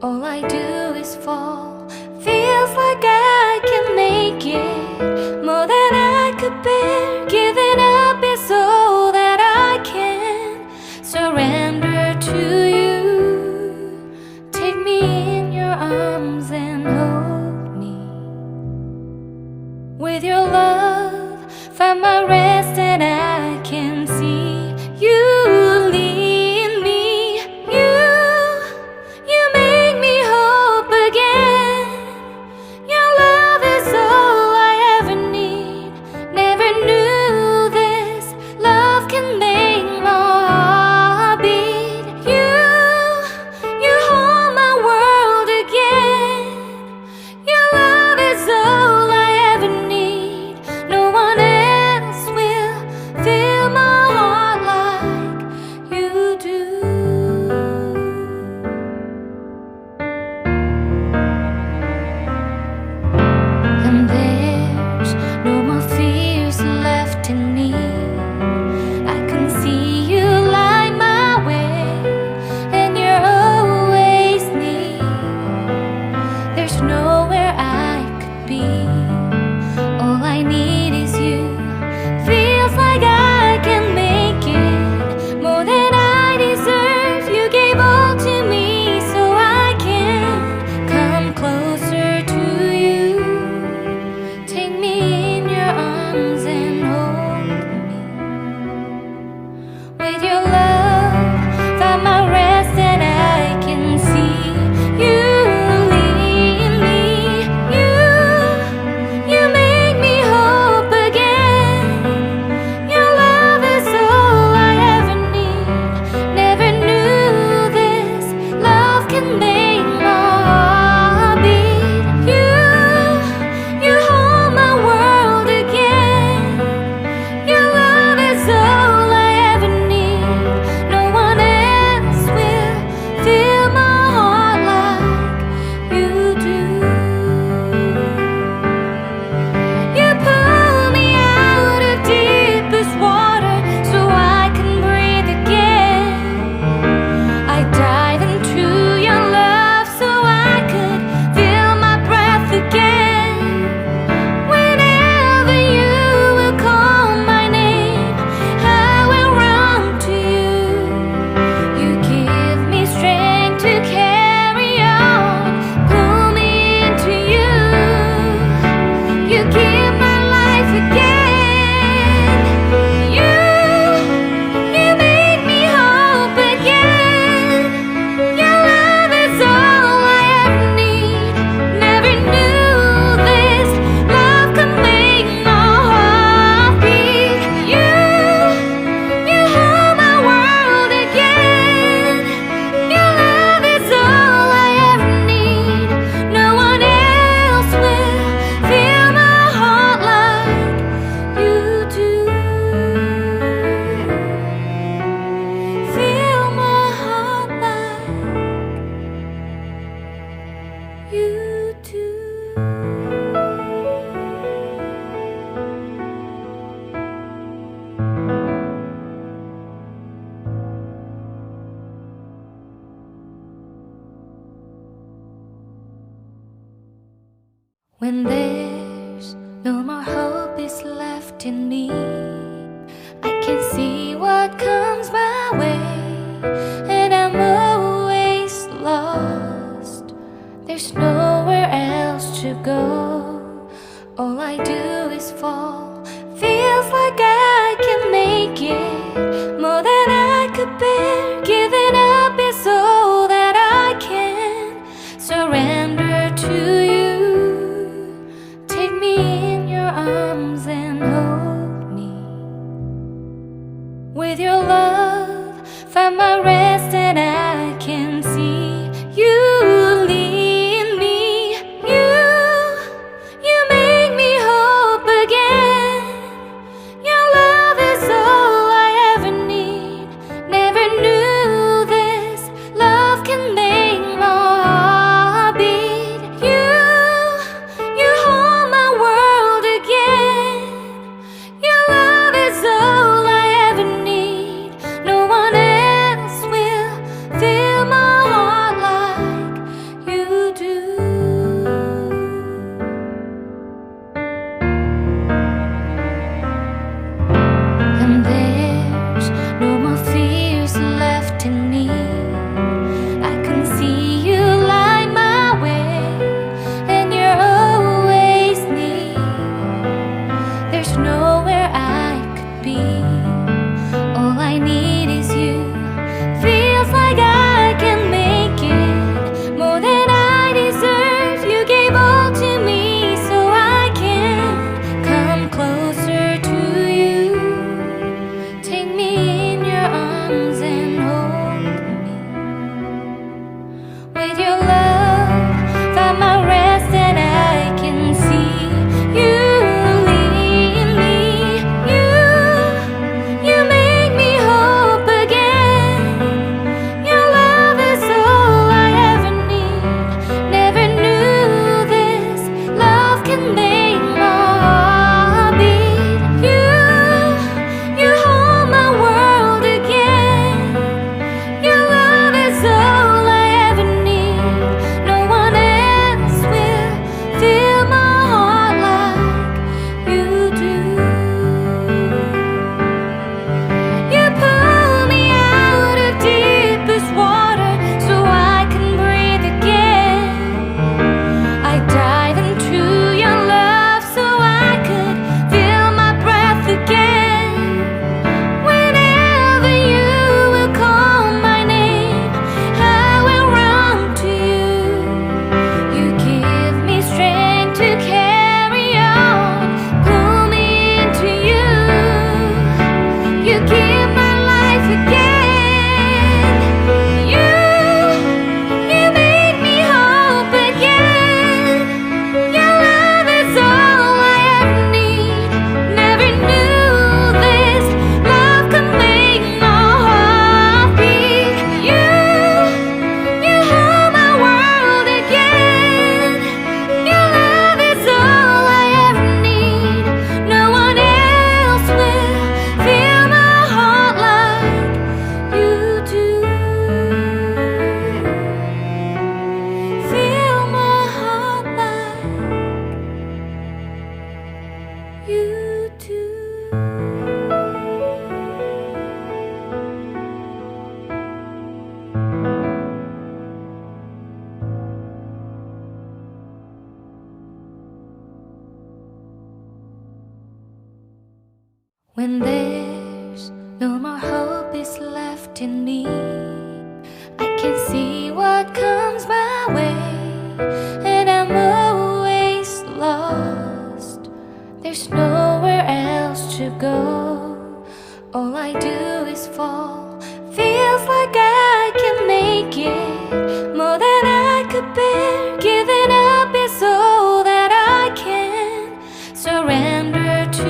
All I do is fall. Feels like I can make it more than I could bear. Giving up is all that I can surrender to you. Take me in your arms and hold me. With your love, find my rest and I can see you. When there's no more hope is left in me, I can see what comes my way, and I'm always lost. There's nowhere else to go. All I do is fall. Feels like I can make it more than I could bear. Giving up is all that I can surrender to you. Arms and hold me. With your love, find my rest and I can see you lead me. You make me hope again. Your love is all I ever need. Never knew With your love, find my rest and I can see you lead me. You make me hope again. Your love is all I ever need. Never knew this love can make my heart beat. You hold my world again. Your love is all I ever need. No one else will fill my heart like you do. You pull me out of deepest water so I can breathe again. I dive into your love so I could feel my breath again. Whenever you will call my name, I will run to you. You give me strength to carry on. Pull me into you. You give my life again. You make me hope again. Your love is all I ever need. Never knew this love could make my heart beat. You hold my world again. Your love is all I ever need. No one else will fill my heart like you do. Fill my heart like you do. When there's no more hope is left in me, I can see what comes my way, and I'm always lost. There's nowhere else to go. All I do is fall. Feels like I can make it more than I could bear. Giving up is all that I can. Surrender to